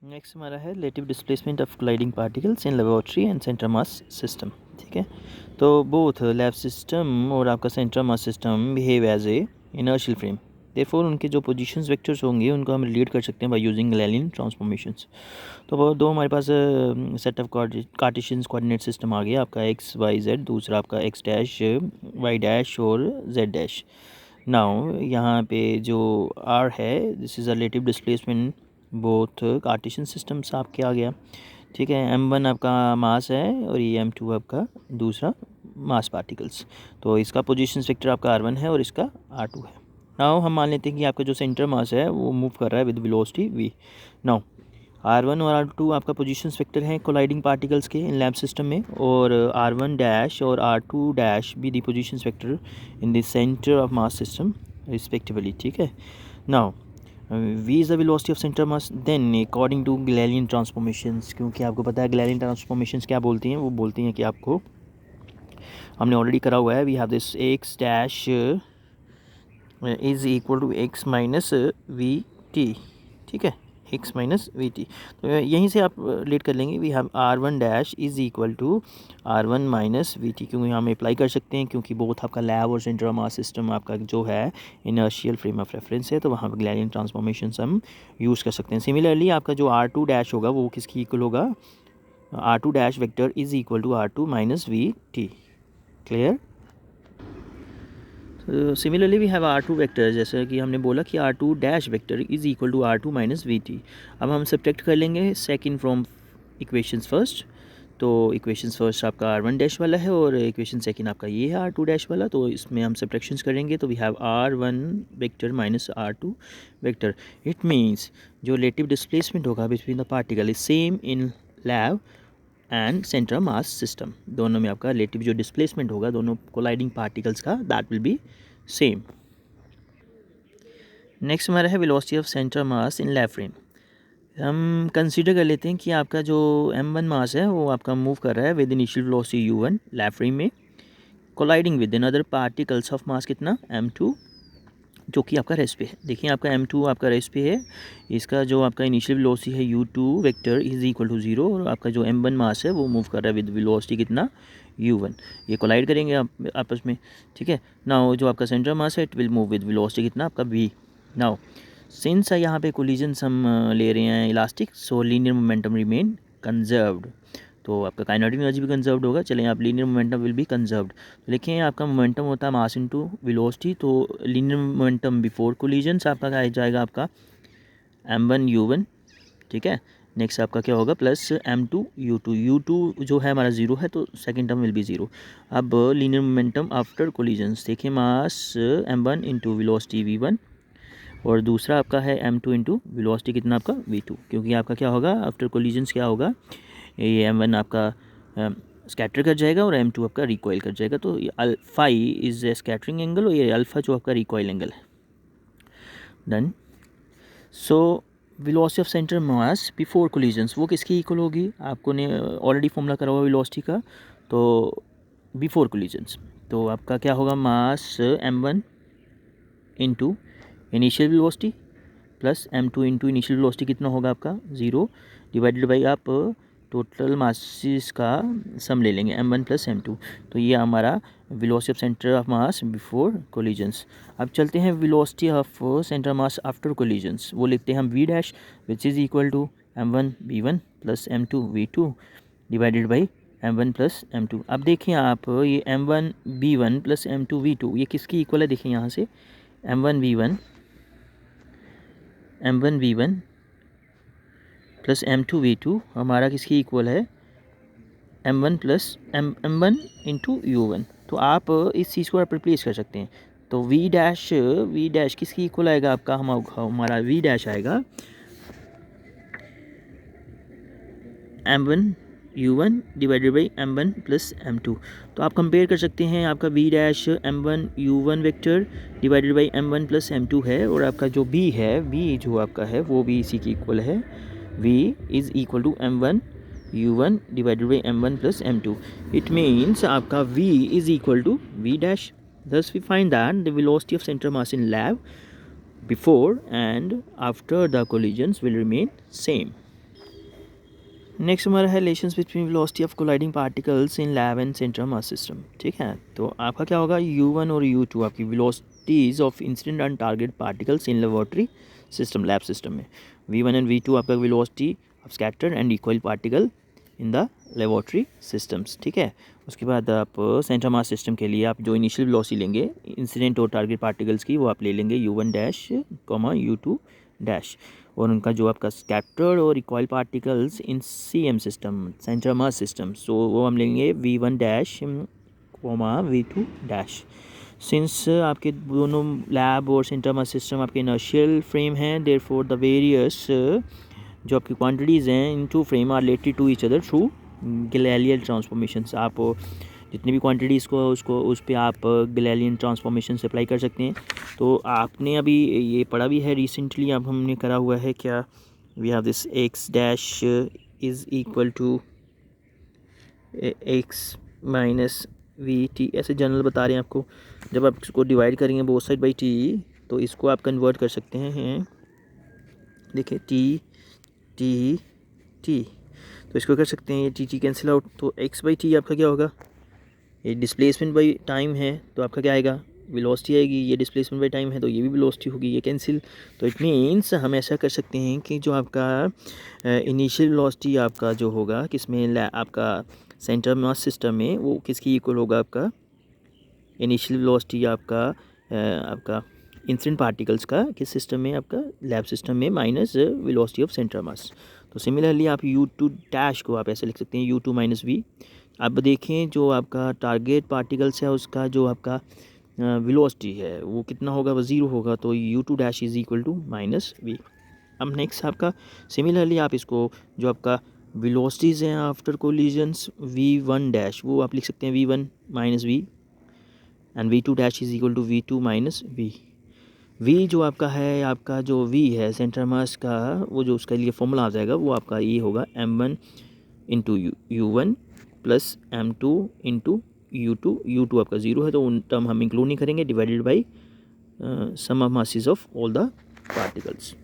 Next हमारा है relative displacement of colliding particles in laboratory and centre mass system. ठीक है, तो बोथ लैब सिस्टम और आपका centre mass system behave as a inertial frame. Therefore उनके जो पोजीशंस वेक्टर्स होंगे उनको हम रिलेट कर सकते हैं बाय यूजिंग गैलेलियन ट्रांसफॉर्मेशंस। तो वो दो हमारे पास set of Cartesian coordinate system आ गया, आपका एक्स वाई जेड, दूसरा आपका एक्स डैश वाई डैश और जेड डैश। नाउ यहाँ पे जो आर है, this is a relative displacement both Cartesian systems आपके आ गया। ठीक है, m1 आपका मास है और ये m2 आपका दूसरा मास पार्टिकल्स। तो इसका पोजीशन वेक्टर आपका r1 है और इसका r2 है। नाउ हम मान लेते हैं कि आपका जो सेंटर मास है वो मूव कर रहा है with velocity v। Now r1 और r2 आपका पोजीशन वेक्टर है कोलाइडिंग पार्टिकल्स के इन लैब सिस्टम में, और r1 डैश और r2 डैश भी the position vector in the centre of mass system respectively. ठीक है, now v is the velocity of center mass, then according to Galilean transformations, क्योंकि आपको पता है Galilean transformations क्या बोलती हैं, वो बोलती हैं कि आपको हमने ऑलरेडी करा हुआ है, we have this x dash is equal to x minus v t. ठीक है, x माइनस वी टी, तो यहीं से आप रिलेट कर लेंगे, we have r1 dash is equal to r1 minus v t, क्योंकि हम अप्लाई कर सकते हैं क्योंकि बोथ आपका लैब और सेंटर ऑफ मास सिस्टम आपका जो है इनर्शियल फ्रेम ऑफ रेफरेंस है, तो वहाँ पर गैलेलियन ट्रांसफॉर्मेशन हम यूज़ कर सकते हैं। सिमिलरली आपका जो r2 डैश होगा वो किसकी इक्वल होगा, r2 dash vector is equal to r2 minus v t. Clear? Similarly we have r2 vector, जैसे कि हमने बोला कि r2 dash vector is equal to r2 minus v t. अब हम सब्ट्रैक्ट कर लेंगे सेकंड फ्रॉम इक्वेशंस फर्स्ट। तो इक्वेशंस फर्स्ट आपका r1 डैश वाला है और इक्वेशन सेकंड आपका ये है r2 डैश वाला, तो इसमें हम सब्ट्रैक्शंस करेंगे तो we have r1 vector minus r2 vector. It means जो रिलेटिव डिस्प्लेसमेंट होगा between the particle is same in lab and centre mass system, दोनों में आपका रिलेटिव जो डिस्प्लेसमेंट होगा दोनों कोलाइडिंग पार्टिकल्स का, that will be same. Next हमारा है velocity of centre mass in lab frame. हम कंसीडर कर लेते हैं कि आपका जो m1 मास है वो आपका मूव कर रहा है with initial velocity u1 lab frame में, colliding with another particles of mass कितना m2, जो कि आपका रेस्ट पे है। देखिए आपका m2 आपका रेस्ट पे है, इसका जो आपका इनिशियल वेलोसिटी है u2 vector is equal to 0, और आपका जो m1 मास है वो मूव कर रहा है विद वेलोसिटी कितना u1। ये कोलाइड करेंगे आप आपस में। ठीक है, नाउ जो आपका सेंटर मास है it will move with velocity कितना आपका v। नाउ सिंस यहाँ पे कोलिजन्स हम ले रहे हैं इलास्टिक, सो लीनियर मोमेंटम रिमेन कंजर्व्ड, तो आपका काइनेटिक एनर्जी भी कंजर्व्ड होगा। चलें, आप linear momentum will be conserved. तो देखिए आपका मोमेंटम होता है मास इनटू वेलोसिटी, तो लीनियर मोमेंटम बिफोर कोलिजन्स आपका क्या जाएगा आपका m1 u1। ठीक है, नेक्स्ट आपका क्या होगा प्लस m2 u2, u2 जो है हमारा 0 है तो सेकेंड टर्म विल बी 0। अब लीनियर मोमेंटम आफ्टर कोलिजन्स, देखिए मास m1 इंटू वेलोसिटी v1, और दूसरा आपका है m2 इंटू वेलोसिटी कितना आपका v2, क्योंकि आपका क्या होगा आफ्टर कोलिजन्स क्या होगा, ये m1 आपका स्कैटर कर जाएगा और m2 आपका रिकॉइल कर जाएगा, तो alpha is a scattering angle और ये अल्फा जो आपका रिकॉइल एंगल है। Done. So velocity of centre mass before collisions वो किसकी इक्वल होगी, आपको ने ऑलरेडी फॉर्मूला करा हुआ वेलोसिटी का, तो बिफोर कोलिजन्स तो आपका क्या होगा मास m1 into initial velocity plus m2 into initial velocity कितना होगा आपका 0, डिवाइडेड बाई आप टोटल मासेस का सम ले लेंगे m1 प्लस m2, तो ये हमारा velocity of centre of mass before collisions. अब चलते हैं velocity of centre mass after collisions, वो लिखते हैं हम v dash which is equal to m1 v1 plus m2 v2 divided by m1 plus m2। अब देखिए आप ये m1 v1 plus m2 v2 ये किसकी इक्वल है, देखिए यहाँ से m1 v1 plus m2 v2 हमारा किसकी इक्वल है m1 plus m1 into u1। तो आप इस चीज़ को आप रिप्लेस कर सकते हैं, तो v डैश किसकी इक्वल आएगा आपका, हमारा v डैश आएगा m1 u1 divided by m1 plus m2। तो आप कंपेयर कर सकते हैं, आपका v dash m1 u1 vector divided by m1 plus m2 है, और आपका जो b है, v जो आपका है वो भी इसी की इक्वल है, v is equal to m1 u1 divided by m1 plus m2। It means आपका v is equal to v dash. Thus we find that the velocity of center mass in lab before and after the collisions will remain same. Next हमारा है relations between velocity of colliding particles in lab and central mass system. ठीक है, तो आपका क्या होगा, U1 और U2 आपकी velocities of incident and target particles in laboratory system, lab system में। V1 एंड V2 आपका velocity of scattered and equal particle in the laboratory systems. ठीक है, उसके बाद आप सेंट्रल मास सिस्टम के लिए आप जो इनिशियल वेलोसिटी लेंगे इंसिडेंट और टारगेट पार्टिकल्स की, वो आप ले लेंगे U1 डैश U2 डैश, और उनका जो आपका स्कैटर्ड और equal particles in CM system, central mass system, so वो हम लेंगे V1 dash V2 dash. Since आपके दोनों लैब और सेंट्रल मास सिस्टम आपके इनर्शियल फ्रेम हैं, देयरफॉर द वेरियस जो आपकी क्वांटिटीज़ हैं in two frame are related to each other through Galilean transformations. आप जितनी भी क्वांटिटीज़ को उसको उस पर आप गैलीलियन ट्रांसफॉर्मेशन से अप्लाई कर सकते हैं। तो आपने अभी ये पढ़ा भी है रिसेंटली, अब हमने करा हुआ है क्या, we have this x dash is equal to x minus VT, ऐसे जनरल बता रहे हैं आपको। जब आप इसको डिवाइड करेंगे बोथ साइड बाई t, तो इसको आप कन्वर्ट कर सकते हैं, देखिए t, तो इसको कर सकते हैं, ये t कैंसिल आउट, तो x बाई टी आपका क्या होगा, ये डिस्प्लेसमेंट बाई टाइम है तो आपका क्या आएगा, वेलोसिटी आएगी। ये डिस्प्लेसमेंट बाई टाइम है तो ये भी वेलोसिटी होगी, ये कैंसिल। तो इट मीन्स हम ऐसा कर सकते हैं कि जो आपका इनिशियल वेलोसिटी आपका जो होगा किसमें, आपका सेंट्रल मास सिस्टम में, वो किसकी इक्वल होगा, आपका इनिशियल वेलोसिटी आपका इंसिडेंट पार्टिकल्स का किस सिस्टम में, आपका लैब सिस्टम में, माइनस वेलोसिटी ऑफ सेंट्रल मास। तो सिमिलरली आप U2 डैश को आप ऐसे लिख सकते हैं U2 माइनस V। अब देखें जो आपका टारगेट पार्टिकल्स है उसका जो आपका वेलोसिटी है वो कितना होगा, वो 0 होगा, तो U2 dash is equal to minus V। अब नेक्स्ट आपका सिमिलरली आप इसको जो आपका वेलोसिटीज़ हैं आफ्टर कोलिजन्स V1 डैश, वो आप लिख सकते हैं V1 minus V, and V2 dash is equal to V2 minus V। V जो आपका है, आपका जो V है सेंट्रल मास का, वो जो उसके लिए फॉर्मूला आ जाएगा वो आपका ये होगा M1 into U1 plus M2 into U2। U2 आपका 0 है तो उन टर्म हम इंक्लूड नहीं करेंगे, divided by sum of masses of all the particles.